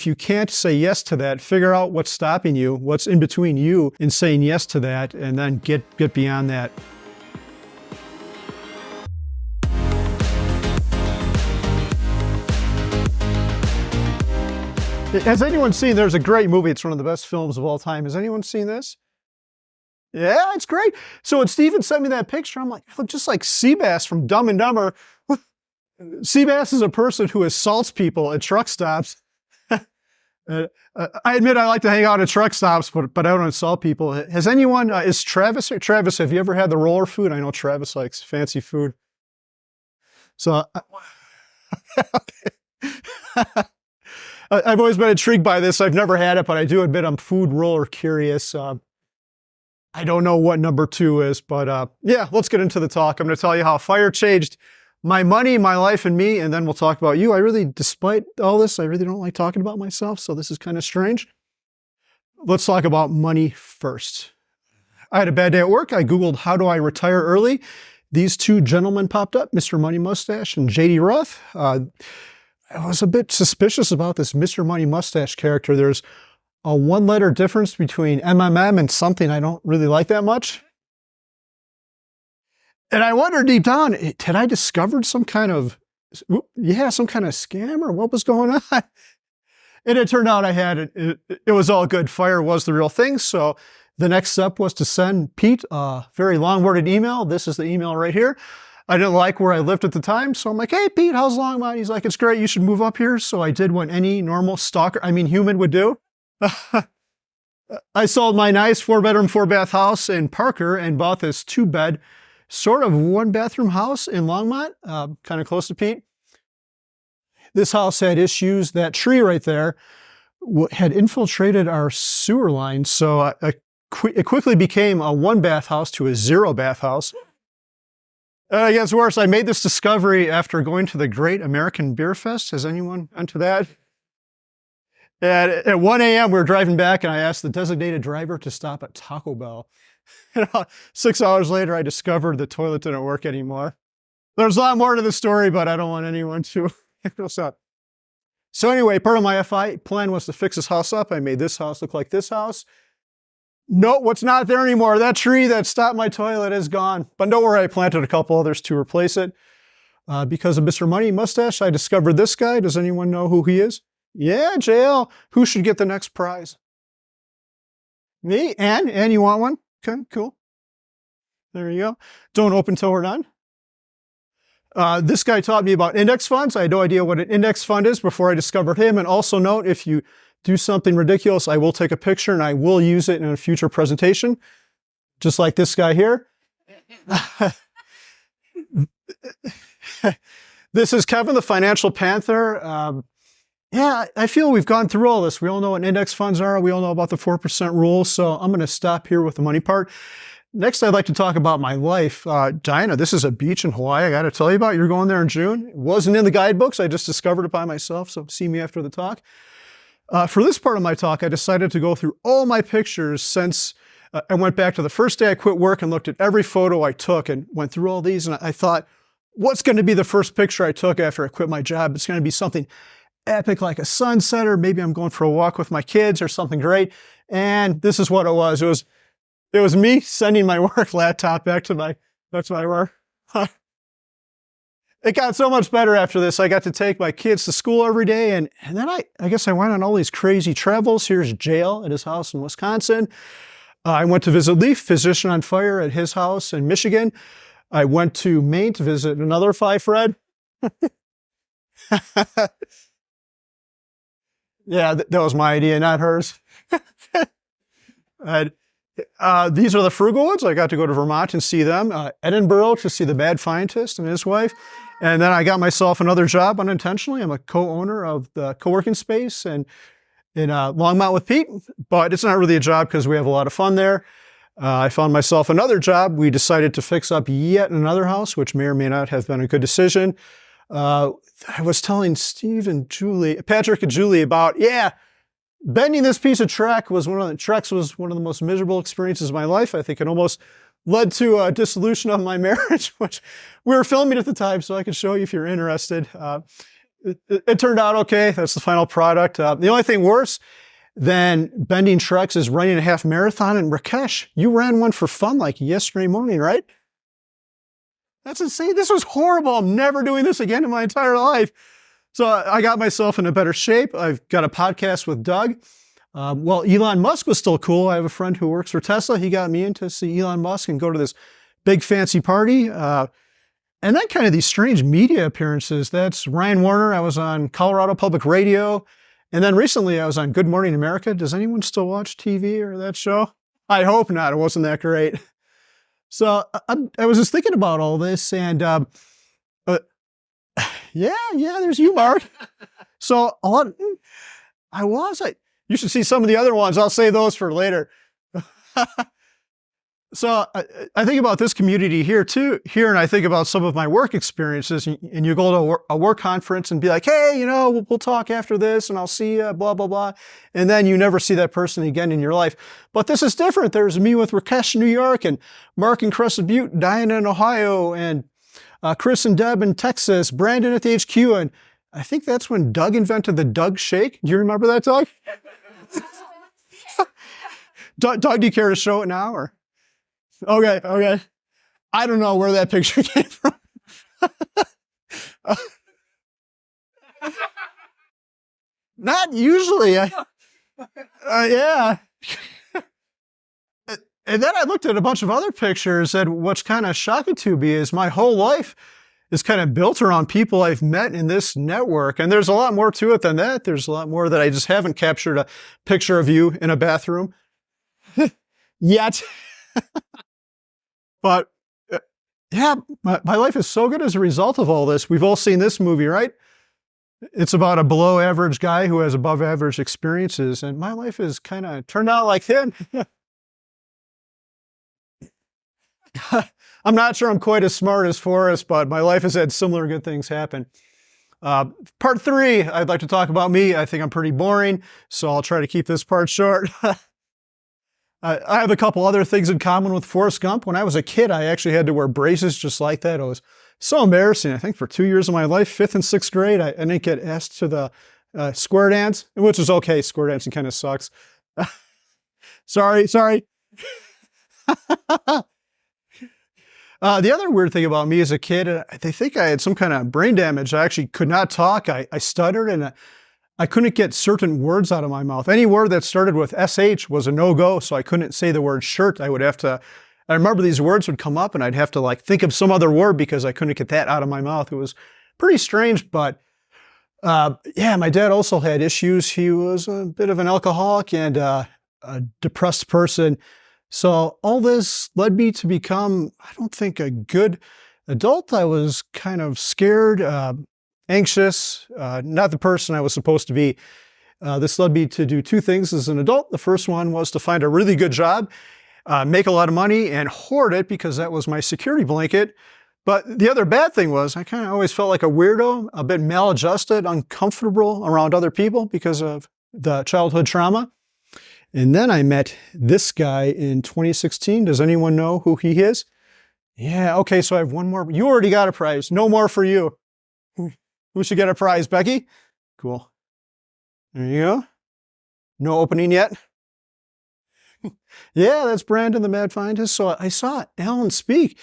if you can't say yes to that, figure out what's stopping you, what's in between you and saying yes to that, and then get beyond that. Has anyone seen, there's a great movie, it's one of the best films of all time. Has anyone seen this? Yeah, it's great. So when Steven sent me that picture, I'm like, I look just like Seabass from Dumb and Dumber. Seabass is a person who assaults people at truck stops. I admit I like to hang out at truck stops, but I don't assault people. Has anyone, is Travis, have you ever had the roller food? I know Travis likes fancy food. So, I've always been intrigued by this. I've never had it, but I do admit I'm food roller curious. I don't know what number 2 is, but yeah, let's get into the talk. I'm going to tell you how fire changed my money, my life, and me, and then we'll talk about you. I really, despite all this, I really don't like talking about myself, so this is kind of strange. Let's talk about money first. I had a bad day at work. I Googled, how do I retire early? These two gentlemen popped up, Mr. Money Mustache and J.D. Roth. I was a bit suspicious about this Mr. Money Mustache character. There's a 1-letter difference between MMM and something I don't really like that much. And I wondered deep down, had I discovered some kind of scam or what was going on? And it turned out I had it. It was all good. Fire was the real thing. So the next step was to send Pete a very long-worded email. This is the email right here. I didn't like where I lived at the time, so I'm like, hey, Pete, how's Longmont? He's like, it's great, you should move up here. So I did what any normal human would do. I sold my nice 4-bedroom, 4-bath house in Parker and bought this 2-bed, sort of 1-bathroom house in Longmont, kind of close to Pete. This house had issues. That tree right there had infiltrated our sewer line, so it quickly became a 1-bath house to a 0-bath house. It gets worse. I made this discovery after going to the Great American Beer Fest. Has anyone been to that? And at 1 a.m., we were driving back, and I asked the designated driver to stop at Taco Bell. 6 hours later, I discovered the toilet didn't work anymore. There's a lot more to the story, but I don't want anyone to feel sad. So anyway, part of my FI plan was to fix this house up. I made this house look like this house. No, what's not there anymore? That tree that stopped my toilet is gone. But don't worry, I planted a couple others to replace it. Because of Mr. Money Mustache, I discovered this guy. Does anyone know who he is? Yeah, JL. Who should get the next prize? Me? Ann, you want one? Okay, cool. There you go. Don't open till we're done. This guy taught me about index funds. I had no idea what an index fund is before I discovered him. And also note, if you do something ridiculous, I will take a picture and I will use it in a future presentation, just like this guy here. This is Kevin, the Financial Panther. Yeah, I feel we've gone through all this. We all know what index funds are. We all know about the 4% rule. So I'm going to stop here with the money part. Next, I'd like to talk about my life. Diana, this is a beach in Hawaii I got to tell you about. You're going there in June. It wasn't in the guidebooks. I just discovered it by myself. So see me after the talk. For this part of my talk, I decided to go through all my pictures since I went back to the first day I quit work and looked at every photo I took and went through all these. And I thought, what's going to be the first picture I took after I quit my job? It's going to be something epic like a sunset, or maybe I'm going for a walk with my kids or something great. And this is what it was. It was me sending my work laptop back to my work. It got so much better after this. I got to take my kids to school every day. And then I guess I went on all these crazy travels. Here's JL at his house in Wisconsin. I went to visit Leaf, physician on fire, at his house in Michigan. I went to Maine to visit another Phi Fred. Yeah, that was my idea, not hers. These are the frugal ones. I got to go to Vermont and see them. Edinburgh to see the Bad Scientist and his wife. And then I got myself another job unintentionally. I'm a co-owner of the co-working space in Longmont with Pete, but it's not really a job because we have a lot of fun there. I found myself another job. We decided to fix up yet another house, which may or may not have been a good decision. I was telling Patrick and Julie about, bending this piece of Trex was one of the most miserable experiences of my life. I think it almost led to a dissolution of my marriage, which we were filming at the time, so I could show you if you're interested. it turned out okay. That's the final product. The only thing worse than bending trucks is running a half marathon. And Rakesh, you ran one for fun like yesterday morning, right? That's insane. This was horrible. I'm never doing this again in my entire life. So I got myself in a better shape. I've got a podcast with Doug. Well, Elon Musk was still cool. I have a friend who works for Tesla. He got me in to see Elon Musk and go to this big fancy party. And then kind of these strange media appearances. That's Ryan Warner. I was on Colorado Public Radio. And then recently I was on Good Morning America. Does anyone still watch TV or that show? I hope not. It wasn't that great. So I was just thinking about all this and yeah, there's you, Mark. So a lot, you should see some of the other ones. I'll save those for later. So I think about this community here too, and I think about some of my work experiences, and you go to a work conference and be like, hey, we'll talk after this and I'll see you, blah, blah, blah. And then you never see that person again in your life. But this is different. There's me with Rakesh in New York and Mark in Crescent Butte, Diana in Ohio, and Chris and Deb in Texas, Brandon at the HQ. And I think that's when Doug invented the Doug Shake. Do you remember that, Doug? Doug, do you care to show it now? Or? Okay. I don't know where that picture came from. Not usually. Yeah. And then I looked at a bunch of other pictures, and what's kind of shocking to me is my whole life is kind of built around people I've met in this network. And there's a lot more to it than that. There's a lot more that I just haven't captured a picture of you in a bathroom yet. But yeah, my life is so good as a result of all this. We've all seen this movie, right? It's about a below average guy who has above average experiences. And my life has kind of turned out like him. I'm not sure I'm quite as smart as Forrest, but my life has had similar good things happen. Part 3, I'd like to talk about me. I think I'm pretty boring, so I'll try to keep this part short. I have a couple other things in common with Forrest Gump. When I was a kid, I actually had to wear braces just like that. It was so embarrassing. I think for 2 years of my life, 5th and 6th grade, I didn't get asked to the square dance, which is okay. Square dancing kind of sucks. Sorry. The other weird thing about me as a kid, they think I had some kind of brain damage. I actually could not talk. I stuttered and I couldn't get certain words out of my mouth. Any word that started with SH was a no-go, so I couldn't say the word shirt. I remember these words would come up and I'd have to think of some other word because I couldn't get that out of my mouth. It was pretty strange, but yeah, my dad also had issues. He was a bit of an alcoholic and a depressed person. So all this led me to become, I don't think, a good adult. I was kind of scared, anxious, not the person I was supposed to be. This led me to do 2 things as an adult. The first one was to find a really good job, make a lot of money, and hoard it because that was my security blanket. But the other bad thing was I kind of always felt like a weirdo, a bit maladjusted, uncomfortable around other people because of the childhood trauma. And then I met this guy in 2016. Does anyone know who he is? Yeah, okay, so I have one more. You already got a prize. No more for you. Who should get a prize? Becky? Cool. There you go. No opening yet? Yeah, that's Brandon, the mad scientist. So I saw Alan speak,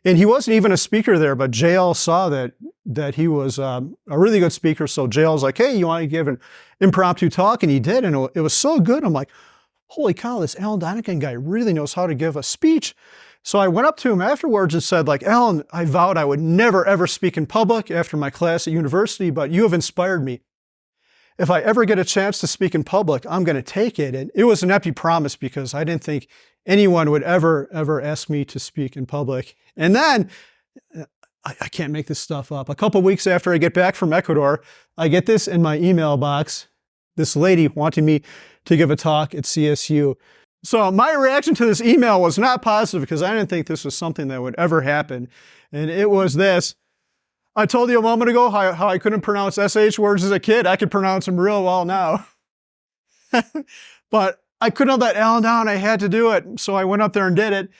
and he wasn't even a speaker there, but JL saw that he was a really good speaker. So JL's like, hey, you want to give an impromptu talk? And he did, and it was so good. I'm like, holy cow, this Alan Donegan guy really knows how to give a speech. So I went up to him afterwards and said, Alan, I vowed I would never, ever speak in public after my class at university, but you have inspired me. If I ever get a chance to speak in public, I'm going to take it. And it was an empty promise because I didn't think anyone would ever ask me to speak in public. And then, I can't make this stuff up. A couple weeks after I get back from Ecuador, I get this in my email box. This lady wanting me to give a talk at CSU. So my reaction to this email was not positive because I didn't think this was something that would ever happen. And it was this. I told you a moment ago how I couldn't pronounce SH words as a kid. I could pronounce them real well now. But I couldn't let Alan down. I had to do it. So I went up there and did it.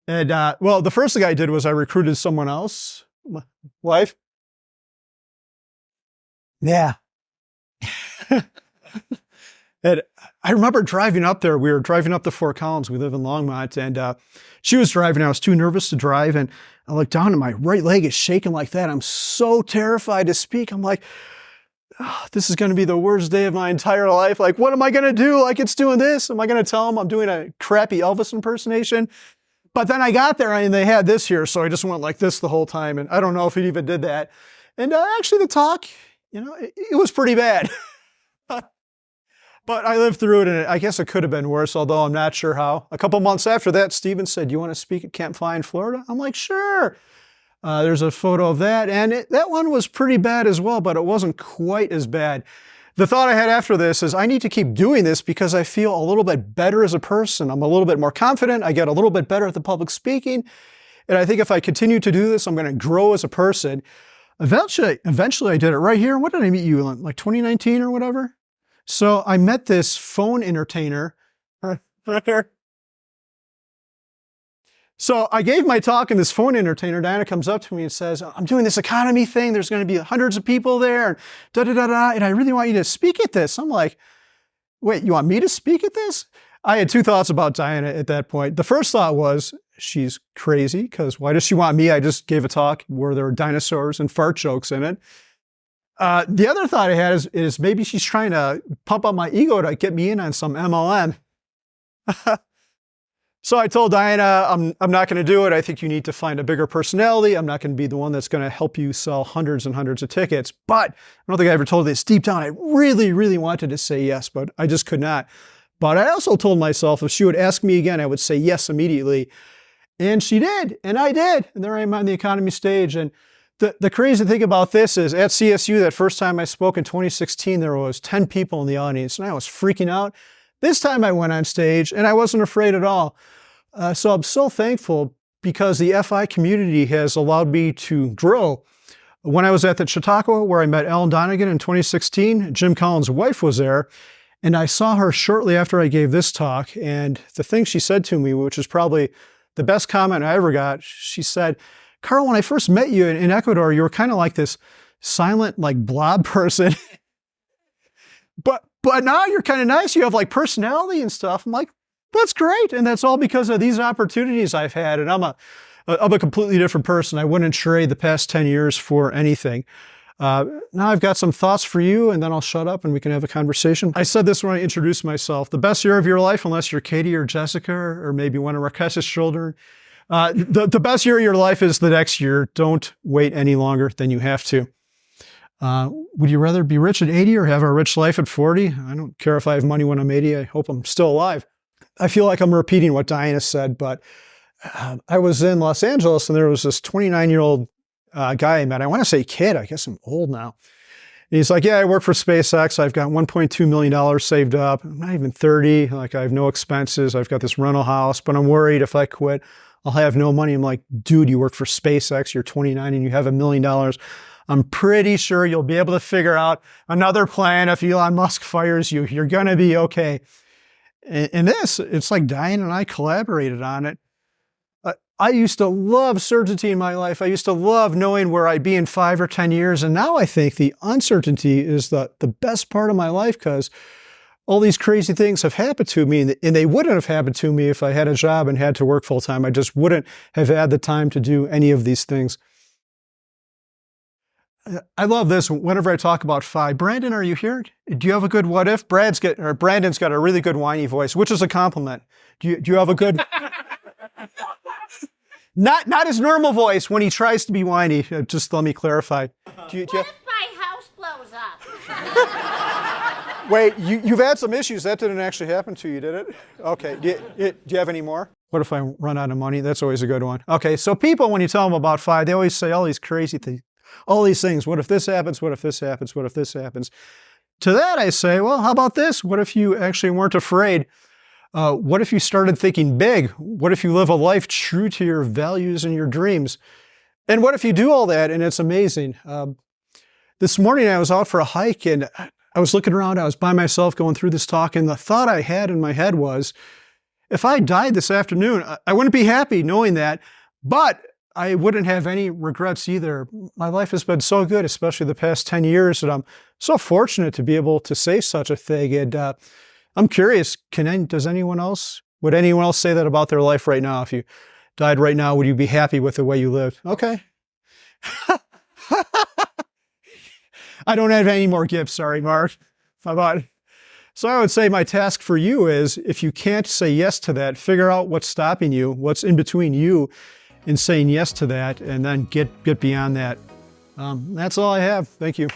And well, the first thing I did was I recruited someone else, my wife. Yeah. And I remember driving up there. We were driving up to Fort Collins. We live in Longmont, and she was driving. I was too nervous to drive, and I look down, and my right leg is shaking like that. I'm so terrified to speak. I'm like, oh, this is going to be the worst day of my entire life. Like, what am I going to do? Like, it's doing this. Am I going to tell them I'm doing a crappy Elvis impersonation? But then I got there, and they had this here, so I just went like this the whole time, and I don't know if it even did that. And actually, the talk, it was pretty bad. But I lived through it, and I guess it could have been worse, although I'm not sure how. A couple months after that, Steven said, "Do you want to speak at CampFI in Florida?" I'm like, sure. There's a photo of that, and that one was pretty bad as well, but it wasn't quite as bad. The thought I had after this is I need to keep doing this because I feel a little bit better as a person. I'm a little bit more confident. I get a little bit better at the public speaking. And I think if I continue to do this, I'm going to grow as a person. Eventually I did it right here. What did I meet you in, like 2019 or whatever? So I met this phone entertainer. So I gave my talk, and this phone entertainer, Diana, comes up to me and says, "I'm doing this economy thing. There's going to be hundreds of people there, and da-da-da-da, and I really want you to speak at this." I'm like, wait, you want me to speak at this? I had two thoughts about Diana at that point. The first thought was, she's crazy, because why does she want me? I just gave a talk where there were dinosaurs and fart jokes in it. The other thought I had is maybe she's trying to pump up my ego to get me in on some MLM. So I told Diana, I'm not going to do it. I think you need to find a bigger personality. I'm not going to be the one that's going to help you sell hundreds and hundreds of tickets. But I don't think I ever told this. Deep down, I really, really wanted to say yes, but I just could not. But I also told myself if she would ask me again, I would say yes immediately. And she did, and I did. And there I am on the economy stage. And the crazy thing about this is at CSU, that first time I spoke in 2016, there was 10 people in the audience, and I was freaking out. This time I went on stage, and I wasn't afraid at all. So I'm so thankful because the FI community has allowed me to grow. When I was at the Chautauqua, where I met Ellen Donegan in 2016, Jim Collins' wife was there, and I saw her shortly after I gave this talk, and the thing she said to me, which is probably the best comment I ever got, she said, "Carl, when I first met you in Ecuador, you were kind of like this silent, like blob person. but now you're kind of nice. You have like personality and stuff." I'm like, that's great. And that's all because of these opportunities I've had. And I'm a completely different person. I wouldn't trade the past 10 years for anything. Now I've got some thoughts for you, and then I'll shut up and we can have a conversation. I said this when I introduced myself. The best year of your life, unless you're Katie or Jessica or maybe one of Rakesh's children, the best year of your life is the next year. Don't wait any longer than you have to. Would you rather be rich at 80 or have a rich life at 40? I don't care if I have money when I'm 80. I hope I'm still alive. I feel like I'm repeating what Diana said, but I was in Los Angeles, and there was this 29-year-old guy I met. I want to say kid. I guess I'm old now. And he's like, "Yeah, I work for SpaceX. I've got $1.2 million saved up. I'm not even 30. Like, I have no expenses. I've got this rental house, but I'm worried if I quit, I'll have no money." I'm like, "Dude, you work for SpaceX. You're 29 and you have $1 million. I'm pretty sure you'll be able to figure out another plan if Elon Musk fires you. You're going to be okay." And this, it's like Diane and I collaborated on it. I used to love certainty in my life. I used to love knowing where I'd be in 5 or 10 years. And now I think the uncertainty is the best part of my life, because all these crazy things have happened to me, and they wouldn't have happened to me if I had a job and had to work full time. I just wouldn't have had the time to do any of these things. I love this whenever I talk about FI. Brandon, are you here? Do you have a good what if? Brandon's got a really good whiny voice, which is a compliment. Do you have a good... Not his normal voice when he tries to be whiny. Just let me clarify. What if my house blows up? Wait, you've had some issues. That didn't actually happen to you, did it? Okay. Do you have any more? What if I run out of money? That's always a good one. Okay, so people, when you tell them about FI, they always say all these crazy things. All these things. What if this happens? What if this happens? What if this happens? To that I say, well, how about this? What if you actually weren't afraid? What if you started thinking big? What if you live a life true to your values and your dreams? And what if you do all that and it's amazing? This morning I was out for a hike, and I was looking around. I was by myself going through this talk, and the thought I had in my head was, if I died this afternoon, I wouldn't be happy knowing that, but I wouldn't have any regrets either. My life has been so good, especially the past 10 years, that I'm so fortunate to be able to say such a thing. And I'm curious, would anyone else say that about their life right now? If you died right now, would you be happy with the way you lived? Okay. I don't have any more gifts. Sorry, Mark. So I would say my task for you is, if you can't say yes to that, figure out what's stopping you, what's in between you and saying yes to that, and then get beyond that. That's all I have. Thank you.